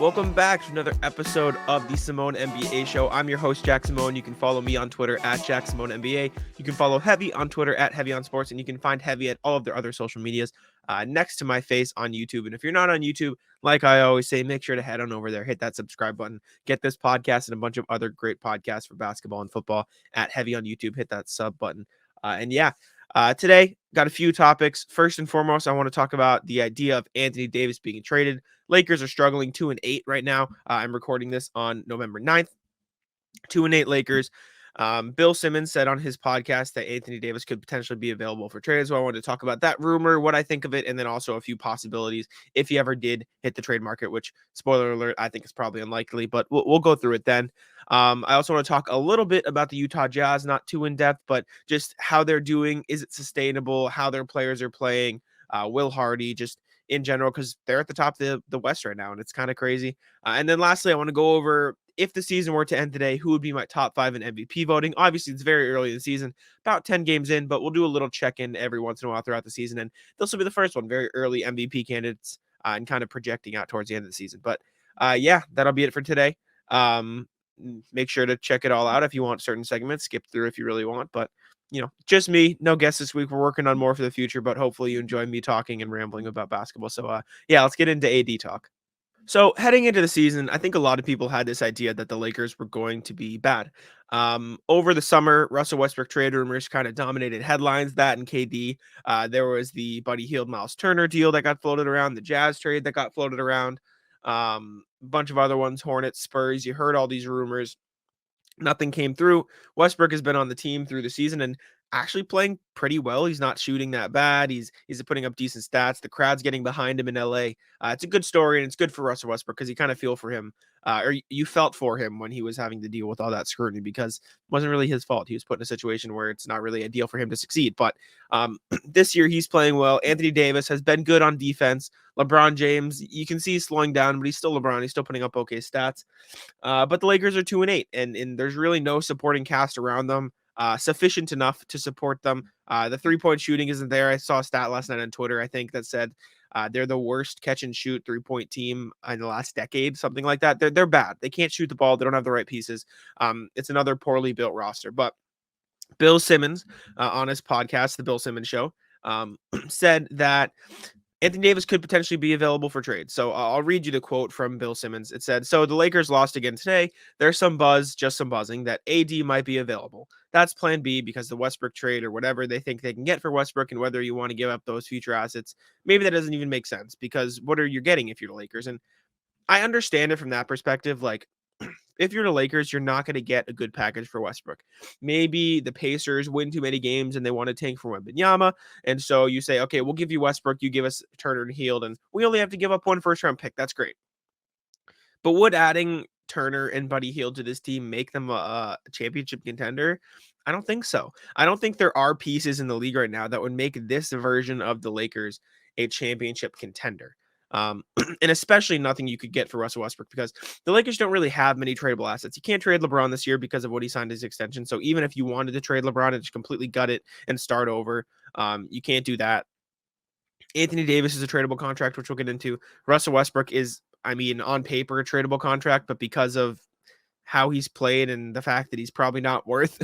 Welcome back to another episode of the Simone NBA Show. I'm your host, Jack Simone. You can follow me on Twitter at Jack Simone NBA. You can follow Heavy on Twitter at Heavy on Sports, and you can find Heavy at all of their other social medias next to my face on YouTube. And if you're not on YouTube, like I always say, make sure to head on over there, hit that subscribe button, get this podcast and a bunch of other great podcasts for basketball and football at Heavy on YouTube. Hit that sub button. Today, got a few topics. First and foremost, I want to talk about the idea of Anthony Davis being traded. Lakers are struggling 2-8 right now. I'm recording this on November 9th. 2-8 Lakers. Bill Simmons said on his podcast that Anthony Davis could potentially be available for trade. So I wanted to talk about that rumor, what I think of it, and then also a few possibilities if he ever did hit the trade market, which, spoiler alert, I think is probably unlikely, but we'll go through it then. I also want to talk a little bit about the Utah Jazz, not too in depth, but just how they're doing. Is it sustainable? How their players are playing? Will Hardy, just in general, because they're at the top of the West right now, and it's kind of crazy. And then lastly, I want to go over, if the season were to end today, who would be my top 5 in MVP voting? Obviously, it's very early in the season, about 10 games in, but we'll do a little check-in every once in a while throughout the season, and this will be the first one, very early MVP candidates, and kind of projecting out towards the end of the season. But that'll be it for today. Make sure to check it all out if you want certain segments. Skip through if you really want, but just me, no guests this week. We're working on more for the future, but hopefully you enjoy me talking and rambling about basketball. So let's get into AD talk. So heading into the season, I think a lot of people had this idea that the Lakers were going to be bad. Over the summer, Russell Westbrook trade rumors kind of dominated headlines. That and KD. There was the Buddy Hield Miles Turner deal that got floated around, the Jazz trade that got floated around, a bunch of other ones, Hornets, Spurs. You heard all these rumors. Nothing came through. Westbrook has been on the team through the season and actually playing pretty well. He's not shooting that bad. He's putting up decent stats. The crowd's getting behind him in LA. It's a good story, and it's good for Russell Westbrook because you kind of feel for him, or you felt for him when he was having to deal with all that scrutiny, because it wasn't really his fault. He was put in a situation where it's not really ideal for him to succeed. But this year he's playing well. Anthony Davis has been good on defense. LeBron James, you can see he's slowing down, but he's still LeBron. He's still putting up okay stats. But the Lakers are 2-8, and there's really no supporting cast around them. Sufficient enough to support them. The 3-point shooting isn't there. I saw a stat last night on Twitter, I think, that said they're the worst catch and shoot 3-point team in the last decade, something like that. They're bad. They can't shoot the ball. They don't have the right pieces. It's another poorly built roster. But Bill Simmons, on his podcast, The Bill Simmons Show, said that Anthony Davis could potentially be available for trade. So I'll read you the quote from Bill Simmons. It said, "So the Lakers lost again today. There's some buzz, just some buzzing, that AD might be available. That's plan B because the Westbrook trade or whatever they think they can get for Westbrook, and whether you want to give up those future assets, maybe that doesn't even make sense, because what are you getting if you're the Lakers?" And I understand it from that perspective. Like, if you're the Lakers, you're not going to get a good package for Westbrook. Maybe the Pacers win too many games and they want to tank for Wembanyama. And so you say, okay, we'll give you Westbrook. You give us Turner and Hield, and we only have to give up 1 first-round pick. That's great. But would adding Turner and Buddy Hield to this team make them a championship contender? I don't think so. I don't think there are pieces in the league right now that would make this version of the Lakers a championship contender. And especially nothing you could get for Russell Westbrook, because the Lakers don't really have many tradable assets. You can't trade LeBron this year because of what he signed his extension. So even if you wanted to trade LeBron and just completely gut it and start over, you can't do that. Anthony Davis is a tradable contract, which we'll get into. Russell Westbrook is, on paper, a tradable contract, but because of how he's played and the fact that he's probably not worth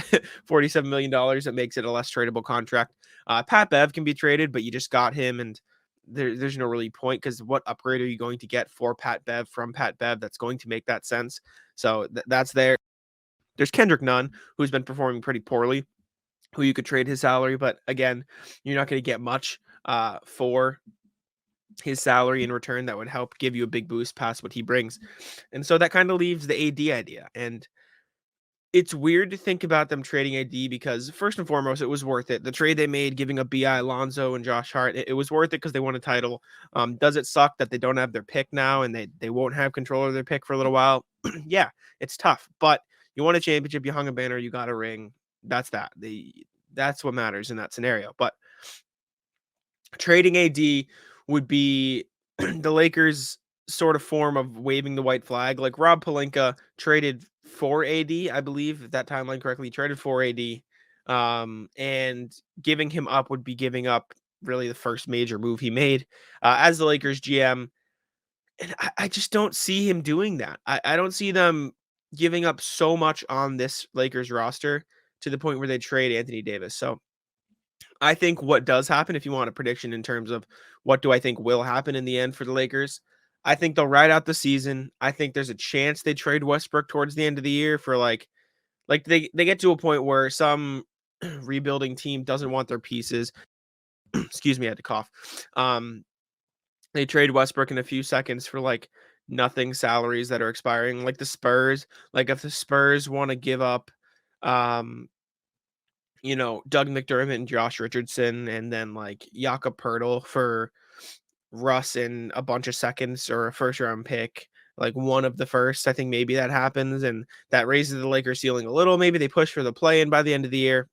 $47 million, it makes it a less tradable contract. Pat Bev can be traded, but you just got him, and there's no really point, because what upgrade are you going to get for Pat Bev from Pat Bev that's going to make that sense? So that's there. There's Kendrick Nunn, who's been performing pretty poorly, who you could trade his salary, but again, you're not going to get much for his salary in return that would help give you a big boost past what he brings. And so that kind of leaves the AD idea. And it's weird to think about them trading AD because, first and foremost, it was worth it. The trade they made, giving up B.I. Alonzo and Josh Hart, it was worth it because they won a title. Does it suck that they don't have their pick now and they won't have control of their pick for a little while? Yeah, it's tough. But you won a championship, you hung a banner, you got a ring. That's that. That's what matters in that scenario. But trading AD would be the Lakers' sort of form of waving the white flag. Like, Rob Pelinka traded for AD, I believe, if that timeline correctly, traded for AD. And giving him up would be giving up really the first major move he made. As the Lakers GM, And I just don't see him doing that. I don't see them giving up so much on this Lakers roster to the point where they trade Anthony Davis. So I think what does happen, if you want a prediction in terms of what do I think will happen in the end for the Lakers, I think they'll ride out the season. I think there's a chance they trade Westbrook towards the end of the year for like they get to a point where some rebuilding team doesn't want their pieces. Excuse me, I had to cough. Um, they trade Westbrook in a few seconds for like nothing salaries that are expiring, like the Spurs. Like if the Spurs want to give up, um, Doug McDermott and Josh Richardson, and then like Jakob Pertl for Russ and a bunch of seconds or a first round pick, like one of the first. I think maybe that happens, and that raises the Lakers ceiling a little. Maybe they push for the play in by the end of the year.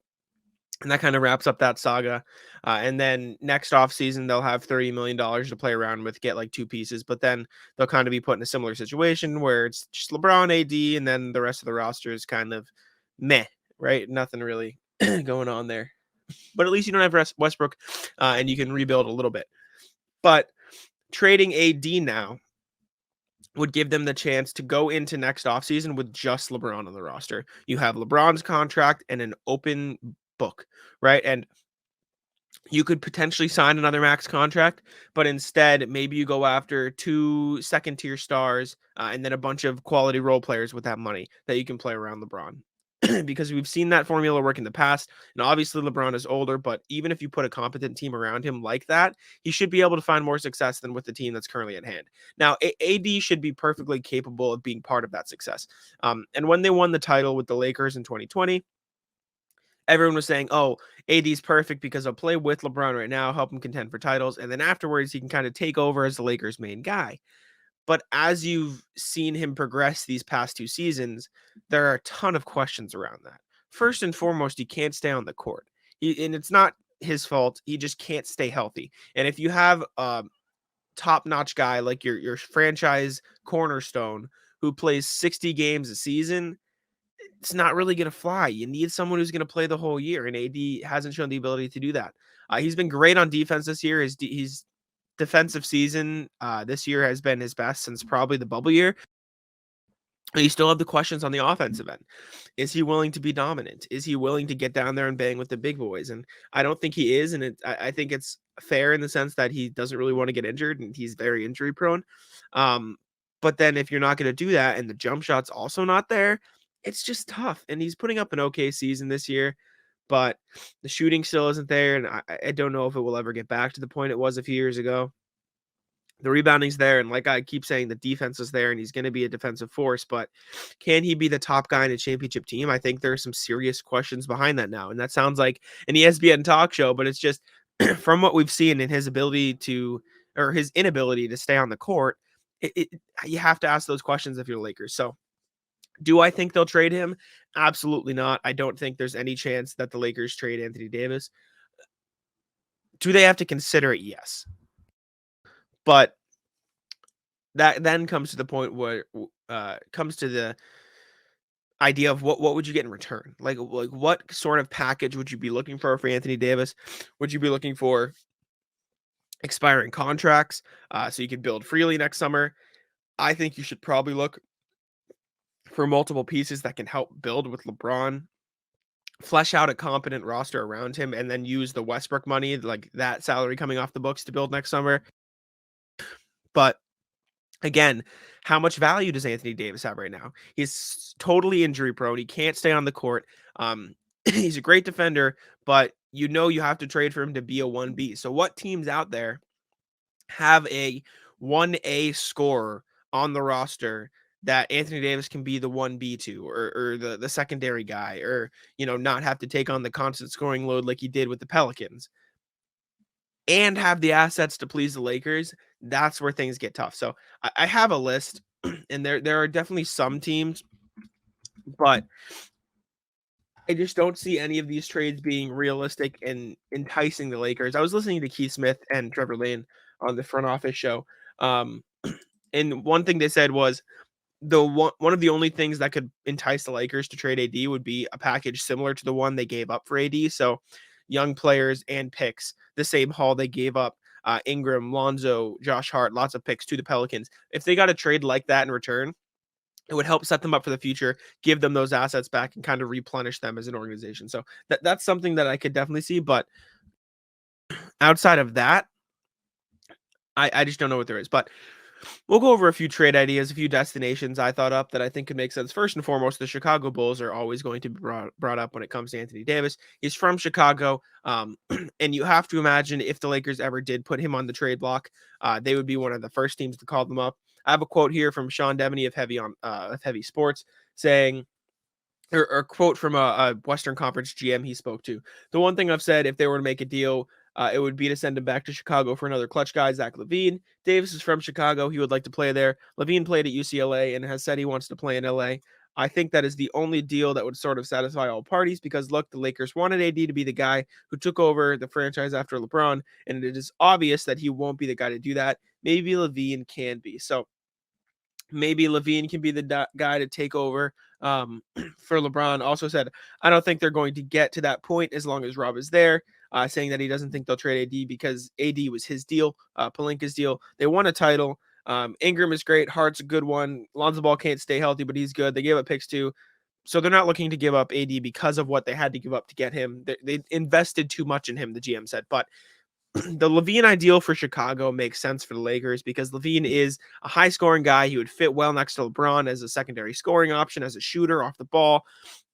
And that kind of wraps up that saga. And then next offseason, they'll have $30 million to play around with, get like two pieces. But then they'll kind of be put in a similar situation where it's just LeBron, AD, and then the rest of the roster is kind of meh, right? Nothing really going on there. But at least you don't have Westbrook, and you can rebuild a little bit. But trading AD now would give them the chance to go into next offseason with just LeBron on the roster. You have LeBron's contract and an open book, right? And you could potentially sign another max contract, but instead, maybe you go after two second tier stars and then a bunch of quality role players with that money that you can play around LeBron. Because we've seen that formula work in the past. And obviously, LeBron is older, but even if you put a competent team around him like that, he should be able to find more success than with the team that's currently at hand. Now, AD should be perfectly capable of being part of that success. And when they won the title with the Lakers in 2020, everyone was saying, "Oh, AD's perfect because he'll play with LeBron right now, help him contend for titles, and then afterwards he can kind of take over as the Lakers' main guy." But as you've seen him progress these past two seasons, there are a ton of questions around that. First and foremost, he can't stay on the court. And it's not his fault. He just can't stay healthy. And if you have a top-notch guy like your franchise cornerstone who plays 60 games a season, it's not really going to fly. You need someone who's going to play the whole year, and AD hasn't shown the ability to do that. He's been great on defense this year. His defensive season this year has been his best since probably the bubble year. You still have the questions on the offensive end. Is he willing to be dominant? Is he willing to get down there and bang with the big boys? And I don't think he is. And I think it's fair in the sense that he doesn't really want to get injured and he's very injury prone. Um, but then if you're not going to do that and the jump shot's also not there, it's just tough. And he's putting up an okay season this year, but the shooting still isn't there. And I don't know if it will ever get back to the point it was a few years ago. The rebounding's there, and like I keep saying, the defense is there, and he's going to be a defensive force. But can he be the top guy in a championship team? I think there are some serious questions behind that now, and that sounds like an ESPN talk show, but it's just from what we've seen in his ability to, or his inability to stay on the court. You have to ask those questions if you're Lakers. So, do I think they'll trade him? Absolutely not. I don't think there's any chance that the Lakers trade Anthony Davis. Do they have to consider it? Yes. But that then comes to the point where comes to the idea of what would you get in return? Like what sort of package would you be looking for Anthony Davis? Would you be looking for expiring contracts so you could build freely next summer? I think you should probably look for multiple pieces that can help build with LeBron, flesh out a competent roster around him, and then use the Westbrook money, like that salary coming off the books, to build next summer. But again, how much value does Anthony Davis have right now? He's totally injury prone. He can't stay on the court. He's a great defender, but you have to trade for him to be a 1B. So what teams out there have a 1A scorer on the roster that Anthony Davis can be the 1B to, or the secondary guy, or not have to take on the constant scoring load like he did with the Pelicans, and have the assets to please the Lakers? That's where things get tough. So I have a list, and there are definitely some teams, but I just don't see any of these trades being realistic and enticing the Lakers. I was listening to Keith Smith and Trevor Lane on the front office show, and one thing they said was one of the only things that could entice the Lakers to trade AD would be a package similar to the one they gave up for AD. So young players and picks, the same haul they gave up Ingram, Lonzo, Josh Hart, lots of picks to the Pelicans. If they got a trade like that in return, it would help set them up for the future, give them those assets back, and kind of replenish them as an organization. So that's something that I could definitely see. But outside of that, I just don't know what there is. But we'll go over a few trade ideas, a few destinations I thought up that I think could make sense. First and foremost, the Chicago Bulls are always going to be brought up when it comes to Anthony Davis. He's from Chicago, and you have to imagine if the Lakers ever did put him on the trade block, they would be one of the first teams to call them up. I have a quote here from Sean Devaney of Heavy Sports saying, or a quote from a Western Conference GM he spoke to. The one thing I've said, if they were to make a deal, it would be to send him back to Chicago for another clutch guy, Zach Levine. Davis is from Chicago. He would like to play there. Levine played at UCLA and has said he wants to play in LA. I think that is the only deal that would sort of satisfy all parties because, look, the Lakers wanted AD to be the guy who took over the franchise after LeBron, and it is obvious that he won't be the guy to do that. Maybe Levine can be. So maybe Levine can be the guy to take over for LeBron. Also said, I don't think they're going to get to that point as long as Rob is there, saying that he doesn't think they'll trade AD because AD was his deal, Pelinka's deal. They won a title. Ingram is great. Hart's a good one. Lonzo Ball can't stay healthy, but he's good. They gave up picks too. So they're not looking to give up AD because of what they had to give up to get him. They invested too much in him, the GM said. But the Levine ideal for Chicago makes sense for the Lakers because Levine is a high scoring guy. He would fit well next to LeBron as a secondary scoring option, as a shooter off the ball.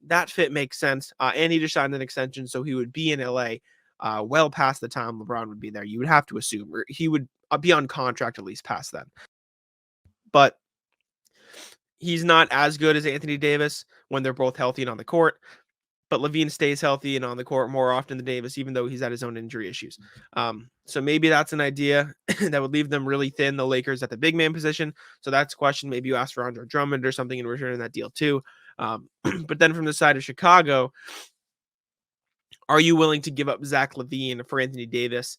That fit makes sense. And he just signed an extension, so he would be in LA well past the time LeBron would be there. You would have to assume, or he would be on contract at least past then. But he's not as good as Anthony Davis when they're both healthy and on the court. But Levine stays healthy and on the court more often than Davis, even though he's had his own injury issues. So maybe that's an idea that would leave them really thin, the Lakers at the big man position. So that's a question. Maybe you ask for Andre Drummond or something in return of that deal too. But then from the side of Chicago, are you willing to give up Zach Levine for Anthony Davis?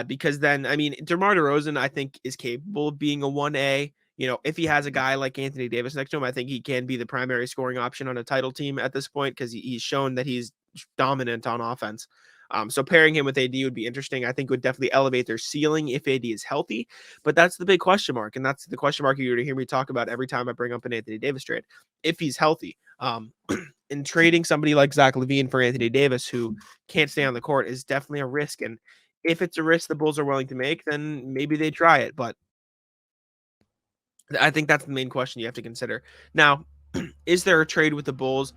Because then, I mean, DeMar DeRozan, I think, is capable of being a 1A. You know, if he has a guy like Anthony Davis next to him, I think he can be the primary scoring option on a title team at this point because he's shown that he's dominant on offense. So pairing him with AD would be interesting. I think would definitely elevate their ceiling if AD is healthy. But that's the big question mark, and that's the question mark you're going to hear me talk about every time I bring up an Anthony Davis trade. If he's healthy, in trading somebody like Zach Levine for Anthony Davis, who can't stay on the court, is definitely a risk. And if it's a risk the Bulls are willing to make, then maybe they try it. But I think that's the main question you have to consider. Now, is there a trade with the Bulls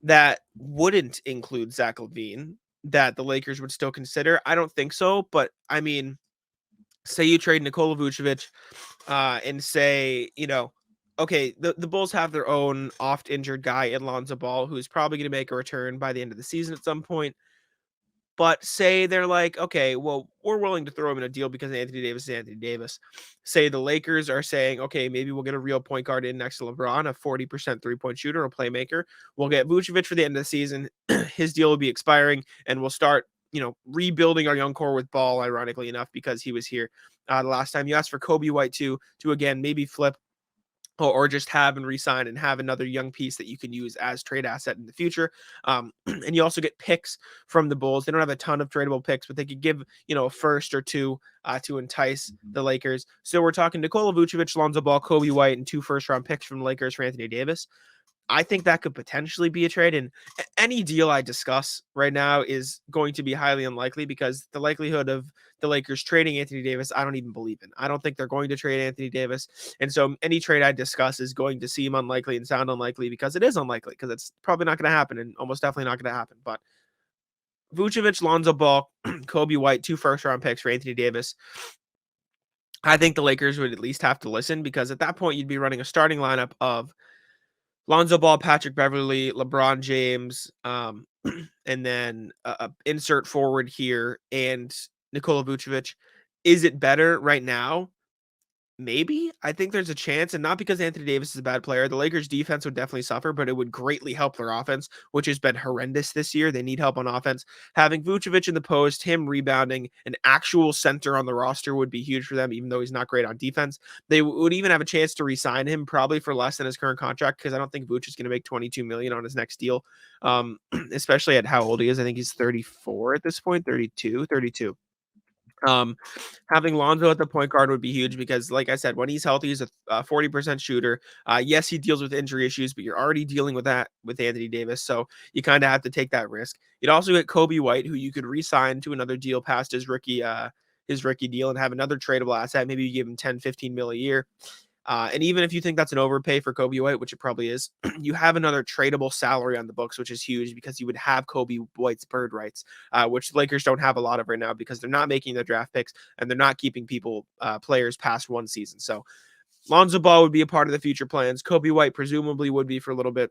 that wouldn't include Zach Levine that the Lakers would still consider? I don't think so. But I mean, say you trade Nikola Vucevic and say, you know, okay, the Bulls have their own oft-injured guy in Lonzo Ball who's probably going to make a return by the end of the season at some point. But say they're like, okay, well, we're willing to throw him in a deal because Anthony Davis is Anthony Davis. Say the Lakers are saying, okay, maybe we'll get a real point guard in next to LeBron, a 40% three-point shooter, a playmaker. We'll get Vucevic for the end of the season. His deal will be expiring, and we'll start, you know, rebuilding our young core with Ball, ironically enough, because he was here the last time. You asked for Kobe White to again, maybe flip or just have and resign and have another young piece that you can use as trade asset in the future. And you also get picks from the Bulls. They don't have a ton of tradable picks, but they could give, you know, a first or two to entice the Lakers. So we're talking Nikola Vucevic, Lonzo Ball, Kobe White, and 2 first-round picks from the Lakers for Anthony Davis. I think that could potentially be a trade. And any deal I discuss right now is going to be highly unlikely because the likelihood of the Lakers trading Anthony Davis, I don't even believe in. I don't think they're going to trade Anthony Davis. And so any trade I discuss is going to seem unlikely and sound unlikely because it is unlikely because it's probably not going to happen and almost definitely not going to happen. But Vucevic, Lonzo Ball, Kobe White, 2 first-round picks for Anthony Davis. I think the Lakers would at least have to listen because at that point you'd be running a starting lineup of Lonzo Ball, Patrick Beverley, LeBron James, and then insert forward here and Nikola Vucevic. Is it better right now? Maybe. I think there's a chance, and not because Anthony Davis is a bad player. The Lakers' defense would definitely suffer, but it would greatly help their offense, which has been horrendous this year. They need help on offense. Having Vucevic in the post, him rebounding, an actual center on the roster would be huge for them, even though he's not great on defense. They would even have a chance to re-sign him probably for less than his current contract because I don't think Vucevic is going to make $22 million on his next deal, especially at how old he is. I think he's 34 at this point, 32. Um, Having Lonzo at the point guard would be huge because, like I said, when he's healthy, he's a 40% shooter. Yes, he deals with injury issues, but you're already dealing with that with Anthony Davis, so you kind of have to take that risk. You'd also get Kobe White, who you could re-sign to another deal past his rookie deal and have another tradable asset. Maybe you give him 10, 15 mil a year. And even if you think that's an overpay for Kobe White, which it probably is, you have another tradable salary on the books, which is huge because you would have Kobe White's bird rights, which the Lakers don't have a lot of right now because they're not making their draft picks and they're not keeping players past one season. So Lonzo Ball would be a part of the future plans. Kobe White presumably would be for a little bit.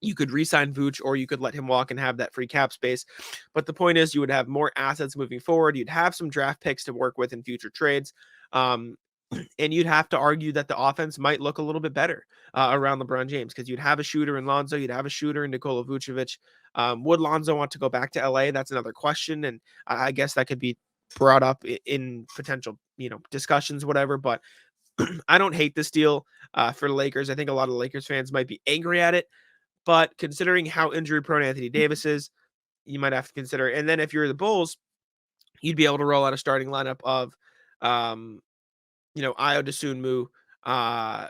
You could re-sign Vooch or you could let him walk and have that free cap space. But the point is you would have more assets moving forward. You'd have some draft picks to work with in future trades. Um, and you'd have to argue that the offense might look a little bit better around LeBron James because you'd have a shooter in Lonzo, you'd have a shooter in Nikola Vucevic. Would Lonzo want to go back to LA? That's another question, and I guess that could be brought up in potential, discussions, whatever. But I don't hate this deal for the Lakers. I think a lot of Lakers fans might be angry at it, but considering how injury prone Anthony Davis is, you might have to consider it. And then if you're the Bulls, you'd be able to roll out a starting lineup of um, Io DeSunmu, uh,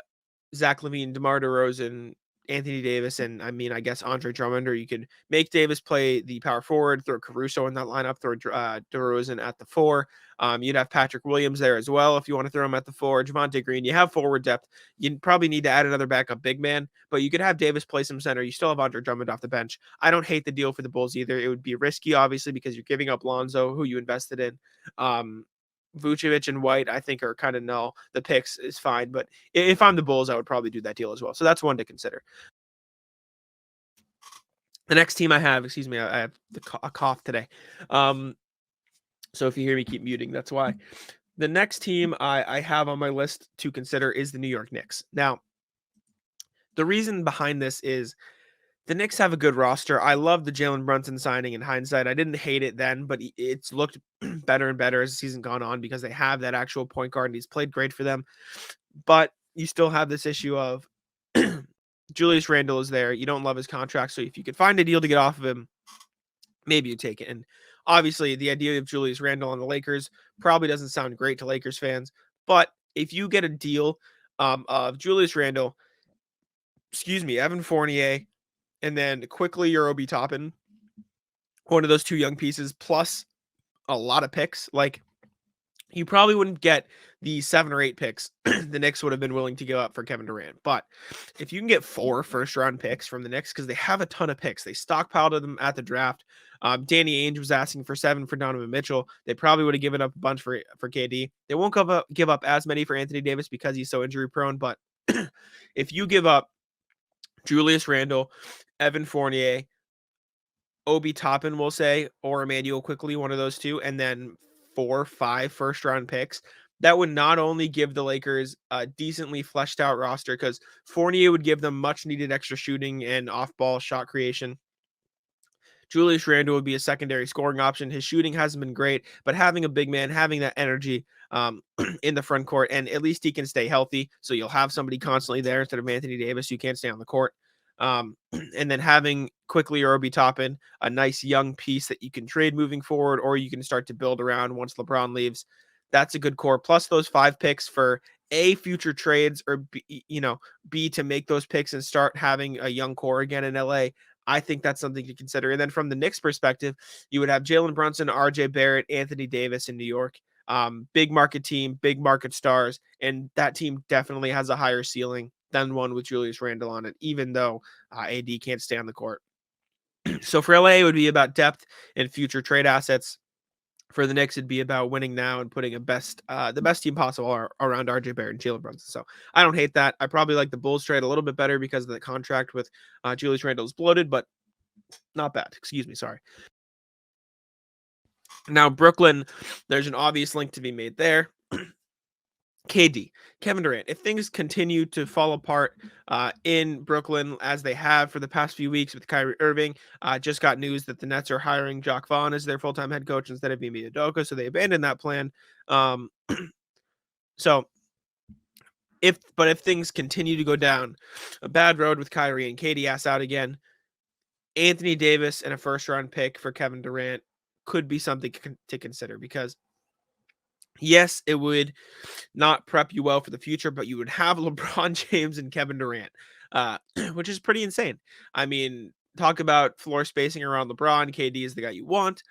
Zach Levine, DeMar DeRozan, Anthony Davis, and I guess Andre Drummond, or you could make Davis play the power forward, throw Caruso in that lineup, throw DeRozan at the four. You'd have Patrick Williams there as well if you want to throw him at the four. Javonte Green, you have forward depth. You probably need to add another backup big man, but you could have Davis play some center. You still have Andre Drummond off the bench. I don't hate the deal for the Bulls either. It would be risky, obviously, because you're giving up Lonzo, who you invested in. Vucevic and White, I think, are kind of null. The picks is fine, but if I'm the Bulls, I would probably do that deal as well. So that's one to consider. The next team I have, excuse me, I have a cough today. So if you hear me keep muting, that's why. The next team I have on my list to consider is the New York Knicks. Now, the reason behind this is the Knicks have a good roster. I love the Jalen Brunson signing in hindsight. I didn't hate it then, but it's looked better and better as the season gone on because they have that actual point guard and he's played great for them. But you still have this issue of Julius Randle is there. You don't love his contract. So if you could find a deal to get off of him, maybe you take it. And obviously, the idea of Julius Randle on the Lakers probably doesn't sound great to Lakers fans. But if you get a deal of Julius Randle, Evan Fournier, and then quickly your Obi Toppin, one of those two young pieces, plus a lot of picks, like you probably wouldn't get the 7 or 8 picks the Knicks would have been willing to give up for Kevin Durant. But if you can get 4 first-round picks from the Knicks, because they have a ton of picks, they stockpiled them at the draft. Danny Ainge was asking for 7 for Donovan Mitchell. They probably would have given up a bunch for KD. They won't give up as many for Anthony Davis because he's so injury-prone. But if you give up Julius Randle, Evan Fournier, Obi Toppin, we'll say, or Emmanuel Quickly, one of those two, and then 4, 5 first-round picks. That would not only give the Lakers a decently fleshed out roster because Fournier would give them much needed extra shooting and off-ball shot creation. Julius Randle would be a secondary scoring option. His shooting hasn't been great, but having a big man, having that energy in the front court, and at least he can stay healthy. So you'll have somebody constantly there instead of Anthony Davis. You can't stay on the court. And then having Quickly or Obi Toppin, a nice young piece that you can trade moving forward, or you can start to build around once LeBron leaves. That's a good core. Plus those 5 picks for A, future trades, or B, to make those picks and start having a young core again in LA. I think that's something to consider. And then from the Knicks perspective, you would have Jalen Brunson, RJ Barrett, Anthony Davis in New York. Big market team, big market stars. And that team definitely has a higher ceiling than one with Julius Randle on it, even though AD can't stay on the court. So for LA, it would be about depth and future trade assets. For the Knicks, it'd be about winning now and putting the best team possible around RJ Barrett and Jalen Brunson. So I don't hate that. I probably like the Bulls trade a little bit better because of the contract with Julius Randle is bloated, but not bad. Excuse me. Sorry. Now, Brooklyn, there's an obvious link to be made there. KD, Kevin Durant. If things continue to fall apart in Brooklyn as they have for the past few weeks with Kyrie Irving, just got news that the Nets are hiring Jacques Vaughn as their full-time head coach instead of Ime Udoka, so they abandoned that plan. So if things continue to go down a bad road with Kyrie and KD ass out again, Anthony Davis and a first-round pick for Kevin Durant could be something to consider because Yes, it would not prep you well for the future, but you would have LeBron James and Kevin Durant, uh, which is pretty insane. I mean, talk about floor spacing around LeBron. KD is the guy you want.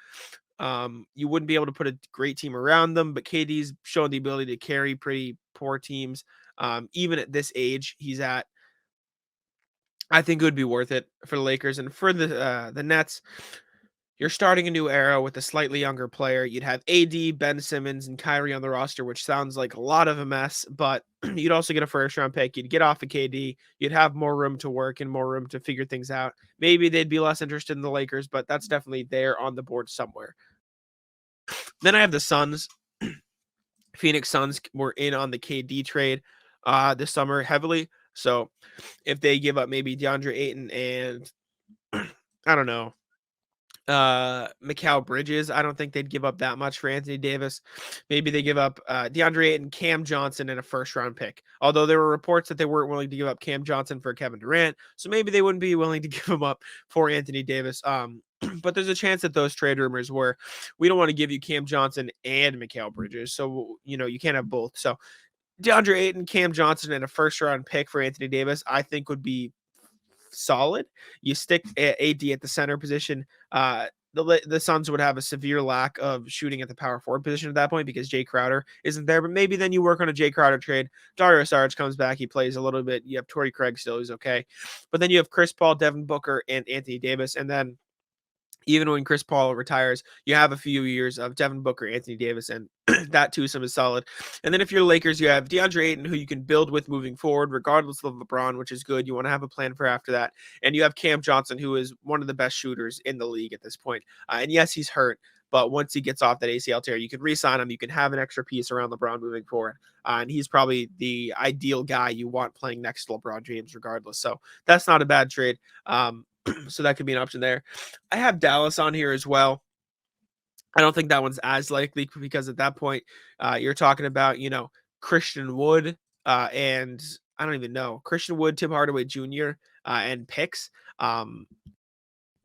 You wouldn't be able to put a great team around them, but KD's shown the ability to carry pretty poor teams. Even at this age he's at, I think it would be worth it for the Lakers and for the Nets. You're starting a new era with a slightly younger player. You'd have AD, Ben Simmons, and Kyrie on the roster, which sounds like a lot of a mess, but you'd also get a first round pick. You'd get off of KD. You'd have more room to work and more room to figure things out. Maybe they'd be less interested in the Lakers, but that's definitely there on the board somewhere. Then I have the Suns. Phoenix Suns were in on the KD trade this summer heavily. So if they give up maybe DeAndre Ayton and I don't know, Mikal Bridges. I don't think they'd give up that much for Anthony Davis. Maybe they give up DeAndre Ayton, Cam Johnson, and a first round pick. Although there were reports that they weren't willing to give up Cam Johnson for Kevin Durant, so maybe they wouldn't be willing to give him up for Anthony Davis. But there's a chance that those trade rumors were, we don't want to give you Cam Johnson and Mikal Bridges, so you can't have both. So DeAndre Ayton, Cam Johnson, and a first round pick for Anthony Davis, I think would be solid. You stick AD at the center position. The Suns would have a severe lack of shooting at the power forward position at that point because Jay Crowder isn't there. But maybe then you work on a Jay Crowder trade. Dario Saric comes back. He plays a little bit. You have Torrey Craig still. He's okay. But then you have Chris Paul, Devin Booker, and Anthony Davis. And then even when Chris Paul retires, you have a few years of Devin Booker, Anthony Davis, and that twosome is solid. And then if you're the Lakers, you have DeAndre Ayton, who you can build with moving forward, regardless of LeBron, which is good. You want to have a plan for after that. And you have Cam Johnson, who is one of the best shooters in the league at this point. And yes, he's hurt, but once he gets off that ACL tear, you can re-sign him. You can have an extra piece around LeBron moving forward. And he's probably the ideal guy you want playing next to LeBron James, regardless. So that's not a bad trade. So that could be an option there. I have Dallas on here as well. I don't think that one's as likely because at that point, you're talking about, Christian Wood and I don't even know Christian Wood, Tim Hardaway Jr. And picks.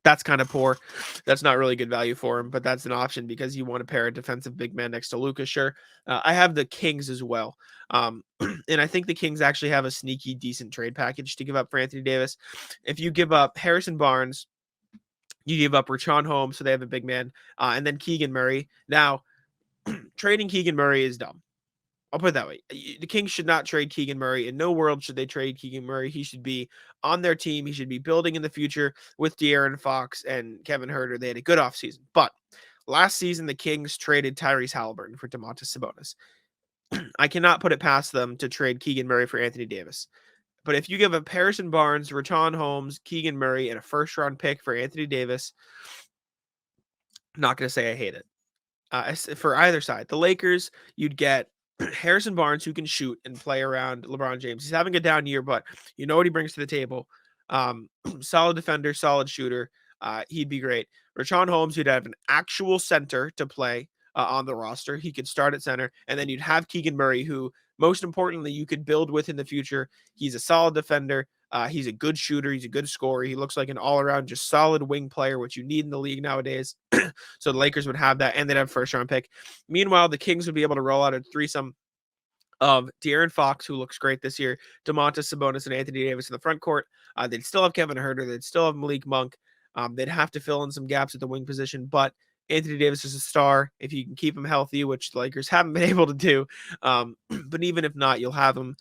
That's kind of poor. That's not really good value for him, but that's an option because you want to pair a defensive big man next to Lucas. Sure. I have the Kings as well. And I think the Kings actually have a sneaky, decent trade package to give up for Anthony Davis. If you give up Harrison Barnes, you give up Rashawn Holmes, so they have a big man, and then Keegan Murray. Now, trading Keegan Murray is dumb. I'll put it that way. The Kings should not trade Keegan Murray. In no world should they trade Keegan Murray. He should be on their team. He should be building in the future with De'Aaron Fox and Kevin Huerter. They had a good offseason. But last season, the Kings traded Tyrese Halliburton for Domantas Sabonis. I cannot put it past them to trade Keegan Murray for Anthony Davis. But if you give up Harrison Barnes, Rashawn Holmes, Keegan Murray, and a first-round pick for Anthony Davis, I'm not going to say I hate it. For either side. The Lakers, you'd get Harrison Barnes, who can shoot and play around LeBron James. He's having a down year, but you know what he brings to the table. Solid defender, solid shooter. He'd be great. Rashawn Holmes, who'd have an actual center to play on the roster. He could start at center. And then you'd have Keegan Murray, who, most importantly, you could build with in the future. He's a solid defender. He's a good shooter. He's a good scorer. He looks like an all-around, just solid wing player, which you need in the league nowadays. So the Lakers would have that, and they'd have a first-round pick. Meanwhile, the Kings would be able to roll out a threesome of De'Aaron Fox, who looks great this year, Domantas Sabonis, and Anthony Davis in the front court. They'd still have Kevin Huerter. They'd still have Malik Monk. They'd have to fill in some gaps at the wing position, but Anthony Davis is a star. If you can keep him healthy, which the Lakers haven't been able to do, but even if not, you'll have him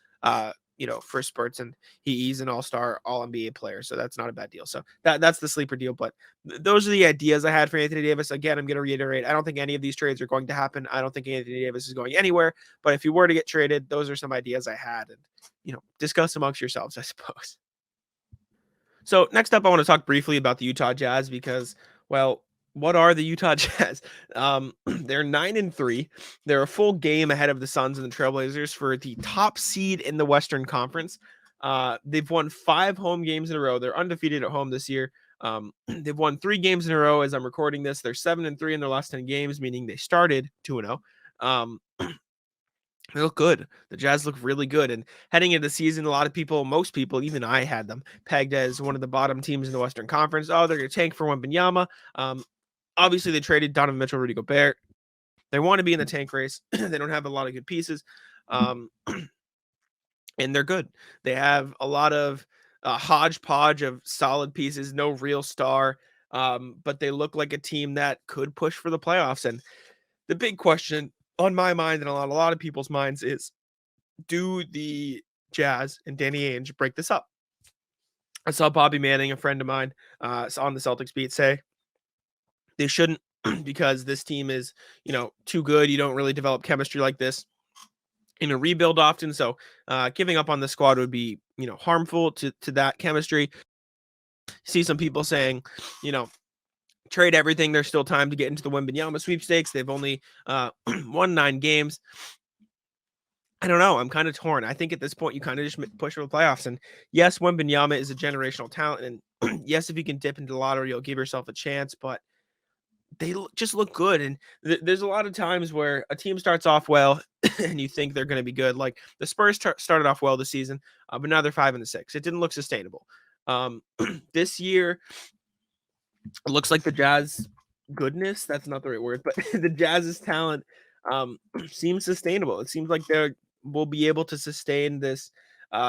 for spurts, and he's an all-star, all-NBA player, so that's not a bad deal. So that's the sleeper deal, but those are the ideas I had for Anthony Davis. Again, I'm going to reiterate, I don't think any of these trades are going to happen. I don't think Anthony Davis is going anywhere, but if he were to get traded, those are some ideas I had, and, discuss amongst yourselves, I suppose. So next up, I want to talk briefly about the Utah Jazz because, well, what are the Utah Jazz? They're 9-3. They're a full game ahead of the Suns and the Trailblazers for the top seed in the Western Conference. They've won 5 home games in a row. They're undefeated at home this year. They've won 3 games in a row as I'm recording this. They're 7-3 in their last 10 games, meaning they started 2-0. They look good. The Jazz look really good. And heading into the season, most people, even I had them pegged as one of the bottom teams in the Western Conference. Oh, they're going to tank for Wembanyama. Obviously, they traded Donovan Mitchell, Rudy Gobert. They want to be in the tank race. They don't have a lot of good pieces. And they're good. They have a lot of hodgepodge of solid pieces, no real star, but they look like a team that could push for the playoffs. And the big question on my mind and a lot of people's minds is, do the Jazz and Danny Ainge break this up? I saw Bobby Manning, a friend of mine, on the Celtics beat, say they shouldn't because this team is, too good. You don't really develop chemistry like this in a rebuild often. So giving up on the squad would be, harmful to that chemistry. See some people saying, trade everything. There's still time to get into the Wembanyama sweepstakes. They've only won 9 games. I don't know. I'm kind of torn. I think at this point you kind of just push for the playoffs. And yes, Wembanyama is a generational talent. And yes, if you can dip into the lottery, you'll give yourself a chance. But they just look good. And there's a lot of times where a team starts off well and you think they're going to be good. Like the Spurs started off well this season, but now they're 5-6. It didn't look sustainable. This year, it looks like the Jazz goodness, that's not the right word, but the Jazz's talent seems sustainable. It seems like they will be able to sustain this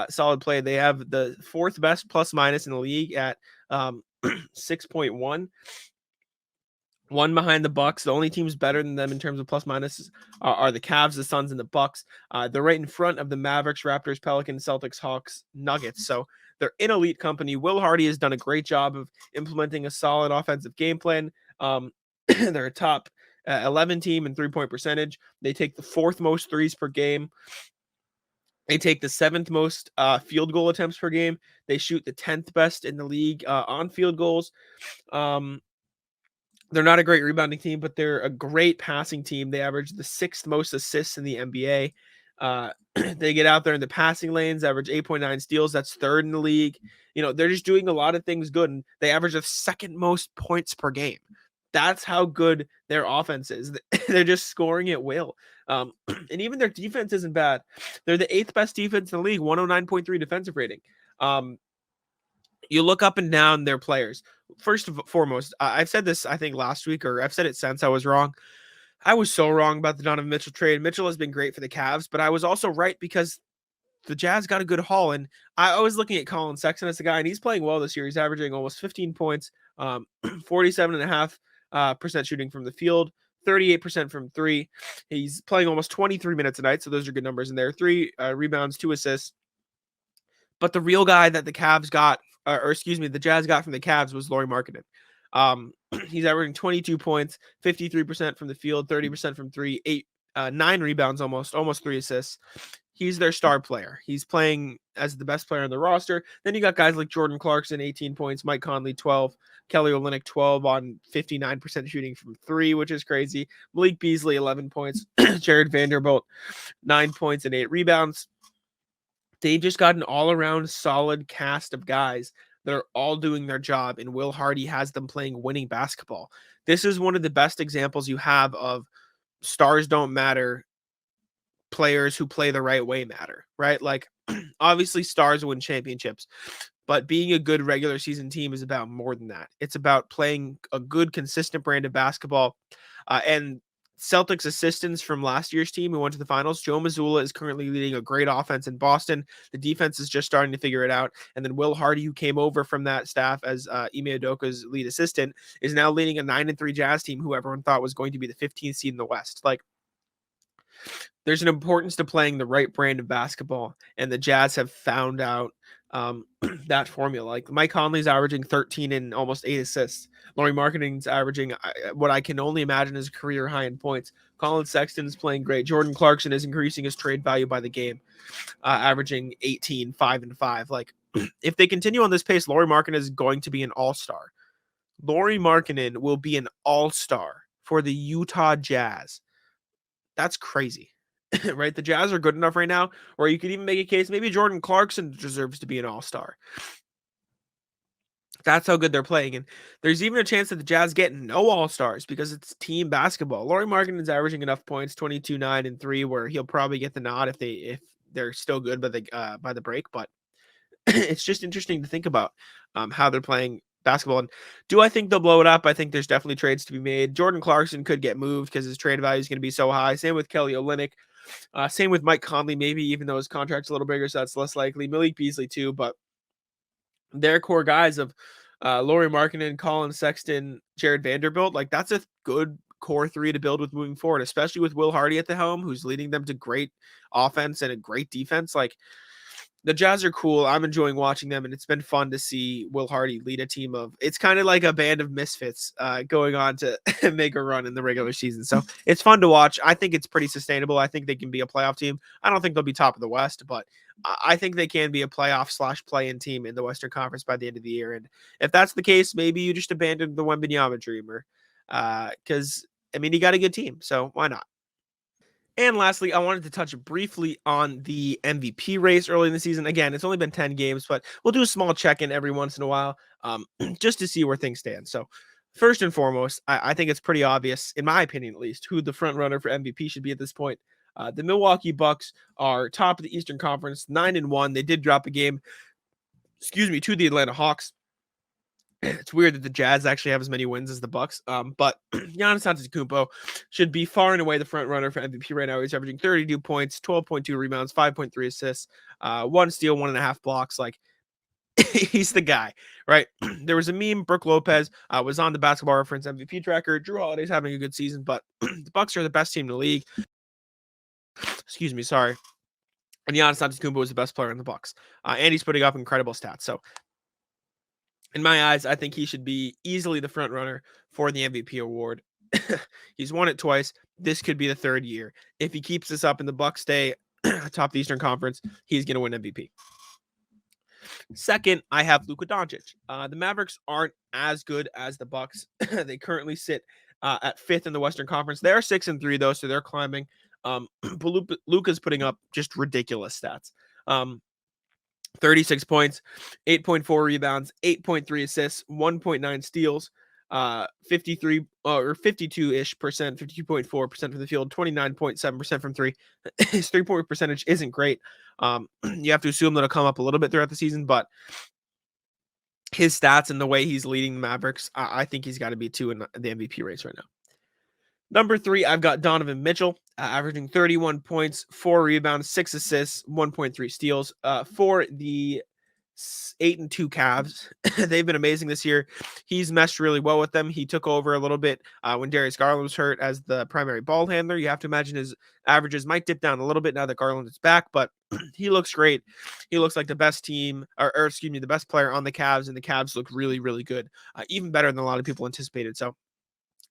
solid play. They have the 4th best plus minus in the league at 6.1. One behind the Bucks. The only teams better than them in terms of plus minus are the Cavs, the Suns, and the Bucks. They're right in front of the Mavericks, Raptors, Pelicans, Celtics, Hawks, Nuggets. So they're in elite company. Will Hardy has done a great job of implementing a solid offensive game plan. They're a top 11 team in 3-point percentage. They take the 4th most threes per game. They take the 7th most field goal attempts per game. They shoot the 10th best in the league on field goals. They're not a great rebounding team, but they're a great passing team. They average the 6th most assists in the NBA. They get out there in the passing lanes, average 8.9 steals. That's 3rd in the league. They're just doing a lot of things good, and they average the 2nd most points per game. That's how good their offense is. They're just scoring at will. And even their defense isn't bad. They're the 8th best defense in the league, 109.3 defensive rating. You look up and down their players. First and foremost, I've said this, I think, last week, or I've said it since I was wrong. I was so wrong about the Donovan Mitchell trade. Mitchell has been great for the Cavs, but I was also right because the Jazz got a good haul. And I was looking at Collin Sexton as a guy, and he's playing well this year. He's averaging almost 15 points, 47.5% shooting from the field, 38% from 3. He's playing almost 23 minutes a night, so those are good numbers in there. 3 rebounds, 2 assists. But the real guy that the Jazz got from the Cavs was Lauri Markkanen. He's averaging 22 points, 53% from the field, 30% from 3, 9 rebounds, almost 3 assists. He's their star player. He's playing as the best player on the roster. Then you got guys like Jordan Clarkson, 18 points, Mike Conley, 12, Kelly Olynyk, 12 on 59% shooting from 3, which is crazy. Malik Beasley, 11 points, Jared Vanderbilt, 9 points and 8 rebounds. They've just got an all-around solid cast of guys that are all doing their job, and Will Hardy has them playing winning basketball. This is one of the best examples you have of stars don't matter, players who play the right way matter, right? Like, obviously stars win championships, but being a good regular season team is about more than that. It's about playing a good, consistent brand of basketball. And Celtics assistants from last year's team who went to the finals, Joe Mazzulla is currently leading a great offense in Boston. The defense is just starting to figure it out. And then Will Hardy, who came over from that staff as Ime Udoka's lead assistant, is now leading a 9-3 Jazz team who everyone thought was going to be the 15th seed in the West. Like, there's an importance to playing the right brand of basketball, and the Jazz have found out that formula. Like, Mike Conley's averaging 13 and almost 8 assists. Lauri Markkanen's averaging what I can only imagine is a career high in points. Collin Sexton's playing great. Jordan Clarkson is increasing his trade value by the game, averaging 18, 5 and 5. Like, if they continue on this pace, Lauri Markkanen is going to be an all-star. Lauri Markkanen will be an all-star for the Utah Jazz. That's crazy. Right? The Jazz are good enough right now, or you could even make a case maybe Jordan Clarkson deserves to be an all-star. That's how good they're playing. And there's even a chance that the Jazz get no all-stars because it's team basketball. Lauri Markkanen is averaging enough points, 22, 9, and 3, where he'll probably get the nod if they're still good by the break. But it's just interesting to think about how they're playing basketball. And do I think they'll blow it up? I think there's definitely trades to be made. Jordan Clarkson could get moved because his trade value is going to be so high. Same with Kelly Olynyk. Same with Mike Conley, maybe, even though his contract's a little bigger, so that's less likely. Malik Beasley too, but their core guys of Lauri Markkanen, Collin Sexton, Jared Vanderbilt, like that's a good core three to build with moving forward, especially with Will Hardy at the helm, who's leading them to great offense and a great defense. Like the Jazz are cool. I'm enjoying watching them, and it's been fun to see Will Hardy lead a team of. It's kind of like a band of misfits going on to make a run in the regular season. So it's fun to watch. I think it's pretty sustainable. I think they can be a playoff team. I don't think they'll be top of the West, but I think they can be a playoff / play-in team in the Western Conference by the end of the year. And if that's the case, maybe you just abandon the Wembanyama dreamer, because I mean he got a good team, so why not? And lastly, I wanted to touch briefly on the MVP race early in the season. Again, it's only been 10 games, but we'll do a small check-in every once in a while just to see where things stand. So first and foremost, I think it's pretty obvious, in my opinion at least, who the front runner for MVP should be at this point. The Milwaukee Bucks are top of the Eastern Conference, 9-1. They did drop a game, to the Atlanta Hawks. It's weird that the Jazz actually have as many wins as the Bucks. But Giannis Antetokounmpo should be far and away the front runner for MVP right now. He's averaging 32 points, 12.2 rebounds, 5.3 assists, 1 steal, 1.5 blocks. Like he's the guy, right? There was a meme. Brooke Lopez was on the Basketball Reference MVP tracker. Drew Holiday's having a good season, but the Bucks are the best team in the league. Excuse me, sorry. And Giannis Antetokounmpo is the best player in the Bucks, and he's putting up incredible stats. So in my eyes, I think he should be easily the front runner for the MVP award. He's won it twice. This could be the third year. If he keeps this up and the Bucks stay atop the Eastern Conference, he's going to win MVP. Second, I have Luka Doncic. The Mavericks aren't as good as the Bucks. They currently sit at 5th in the Western Conference. They are 6-3 though, so they're climbing. But Luka's putting up just ridiculous stats. 36 points, 8.4 rebounds, 8.3 assists, 1.9 steals, 53 or 52-ish percent, 52.4% from the field, 29.7% from three. His 3-point percentage isn't great. You have to assume that'll come up a little bit throughout the season, but his stats and the way he's leading the Mavericks, I think he's got to be 2 in the MVP race right now. Number 3, I've got Donovan Mitchell, averaging 31 points, 4 rebounds, 6 assists, 1.3 steals. For the 8-2 Cavs, they've been amazing this year. He's meshed really well with them. He took over a little bit when Darius Garland was hurt as the primary ball handler. You have to imagine his averages might dip down a little bit now that Garland is back, but he looks great. He looks like the best team, the best player on the Cavs, and the Cavs look really, really good, even better than a lot of people anticipated. So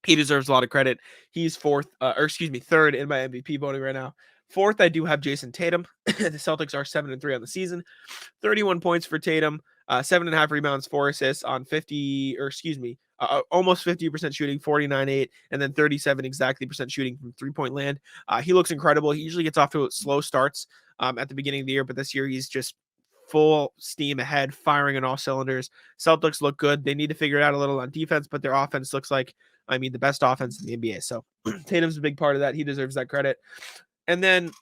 he deserves a lot of credit. He's third in my MVP voting right now. Fourth, I do have Jason Tatum. The Celtics are 7-3 on the season. 31 points for Tatum, 7.5 rebounds, 4 assists on almost 50% shooting, 49.8, and then 37 exactly percent shooting from 3-point land. He looks incredible. He usually gets off to slow starts at the beginning of the year, but this year he's just full steam ahead, firing on all cylinders. Celtics look good. They need to figure it out a little on defense, but their offense looks like, the best offense in the NBA. So Tatum's a big part of that. He deserves that credit. And then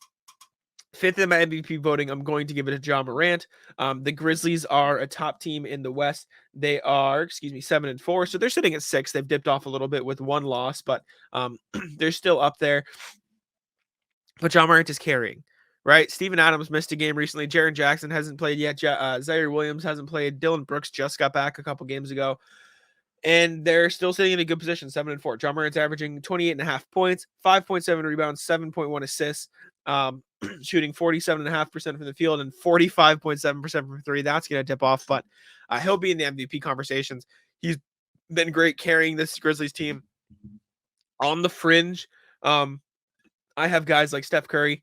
5th in my MVP voting, I'm going to give it to Ja Morant. The Grizzlies are a top team in the West. They are, 7-4. So they're sitting at 6. They've dipped off a little bit with 1 loss, but they're still up there. But Ja Morant is carrying, right? Steven Adams missed a game recently. Jaren Jackson hasn't played yet. Zaire Williams hasn't played. Dylan Brooks just got back a couple games ago. And they're still sitting in a good position, 7-4. Ja Morant's averaging 28.5 points, 5.7 rebounds, 7.1 assists, shooting 47.5% from the field and 45.7% from 3. That's going to dip off, but he'll be in the MVP conversations. He's been great carrying this Grizzlies team. On the fringe, I have guys like Steph Curry.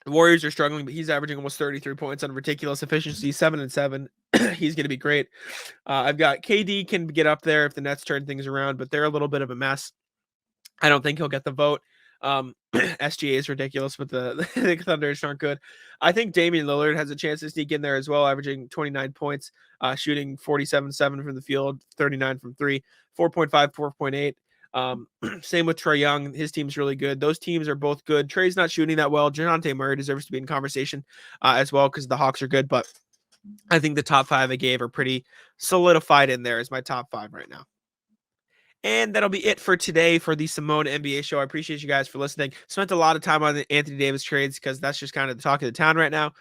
The Warriors are struggling, but he's averaging almost 33 points on ridiculous efficiency, 7-7. He's going to be great. I've got KD can get up there if the Nets turn things around, but they're a little bit of a mess. I don't think he'll get the vote. SGA is ridiculous, but the Thunder aren't good. I think Damian Lillard has a chance to sneak in there as well, averaging 29 points, shooting 47.7 from the field, 39 from 3, 4.5, 4.8. Same with Trae Young. His team's really good. Those teams are both good. Trae's not shooting that well. DeJounte Murray deserves to be in conversation as well because the Hawks are good, but I think the top 5 I gave are pretty solidified in there as my top 5 right now. And that'll be it for today for the Simone NBA show. I appreciate you guys for listening. Spent a lot of time on the Anthony Davis trades because that's just kind of the talk of the town right now.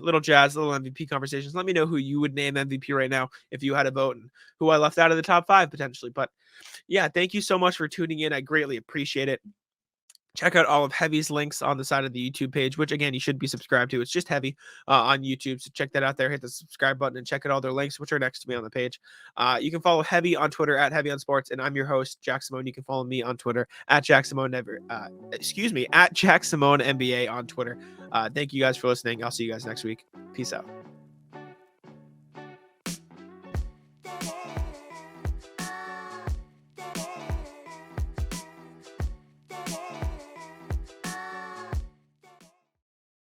Little Jazz, little MVP conversations. Let me know who you would name MVP right now if you had a vote, and who I left out of the top 5 potentially. But yeah, thank you so much for tuning in. I greatly appreciate it. Check out all of Heavy's links on the side of the YouTube page, which again, you should be subscribed to. It's just Heavy on YouTube. So check that out there. Hit the subscribe button and check out all their links, which are next to me on the page. You can follow Heavy on Twitter at Heavy on Sports. And I'm your host, Jack Simone. You can follow me on Twitter at Jack Simone, at Jack Simone NBA on Twitter. Thank you guys for listening. I'll see you guys next week. Peace out.